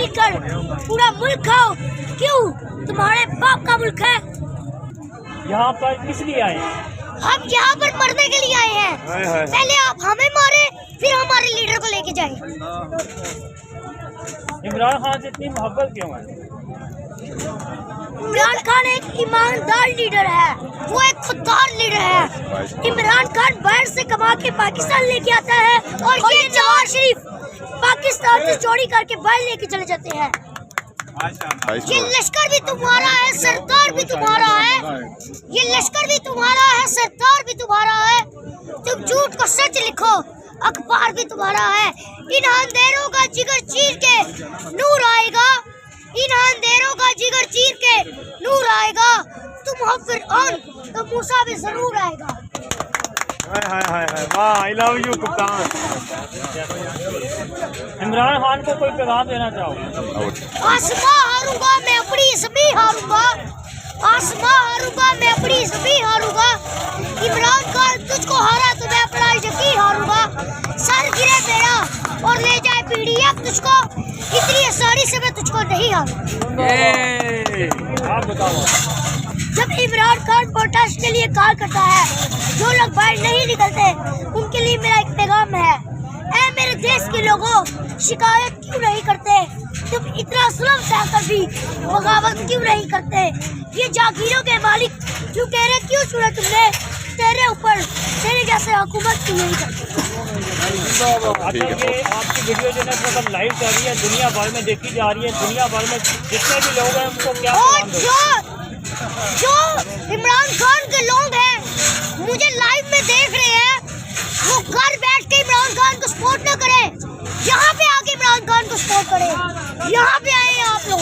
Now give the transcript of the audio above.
मिलकर पूरा मुल्क खाओ। क्यों? तुम्हारे बाप का मुल्क है। यहाँ पर किस लिए आए? हम यहाँ पर मरने के लिए आए हैं। पहले आप हमें मारे, फिर हमारे लीडर को लेके जाए। इमरान खान से इतनी मोहब्बत क्यों है? इमरान खान एक ईमानदार लीडर है, वो एक खुददार लीडर है। इमरान खान बाहर से कमा के पाकिस्तान लेके आता है और ये नवाज शरीफ पाकिस्तान से चोरी करके बाहर लेके चले जाते हैं। ये लश्कर भी तुम्हारा है, सरकार भी तुम्हारा है। ये लश्कर भी तुम्हारा है, सरकार भी तुम्हारा है। तुम झूठ को सच लिखो, अखबार भी तुम्हारा है। इन अंधेरों का जिगर चीर के नूर आएगा। इन अंधेरों का जिगर चीर के नूर आएगा। तुम हो फिरऔन तो मूसा भी जरूर आएगा। वाह, आई लव यू कप्तान। इमरान खान को कोई पैगाम देना चाहो? आसमां हारूंगा मैं अपनी इसमें हारूंगा। आसमां हारूंगा मैं अपनी इसमें हारूंगा। इमरान खान तुझको हारा तो मैं अपना यकीन हारूंगा। सर गिरे मेरा और ले जाए पीडीएफ तुझको, इतनी आसानी से मैं तुझको नहीं हारूंगा। आप बताओ। जब इमरान खान प्रोटेस्ट के लिए कॉल करता है, जो लोग बाहर नहीं निकलते उनके लिए मेरा एक पैगाम है। ऐ मेरे देश के लोगों, शिकायत क्यों नहीं करते? तुम इतना जुल्म सहकर भी बगावत क्यों नहीं करते? ये जागीरों के मालिक क्यों कह रहे, क्यों चुने तुमने? तेरे ऊपर तेरे जैसे हुकूमत क्यों नहीं करते? अच्छा, ये आपकी वीडियो जो है लाइव चल रही है, दुनिया भर में देखी जा रही है। दुनिया भर में जितने भी लोग हैं उनको क्या और जो इमरान खान के लोग हैं मुझे लाइव में देख रहे हैं, वो घर बैठ के इमरान खान को सपोर्ट न करें, यहाँ पे आके इमरान खान को सपोर्ट करें। यहाँ पे आए हैं आप लोग।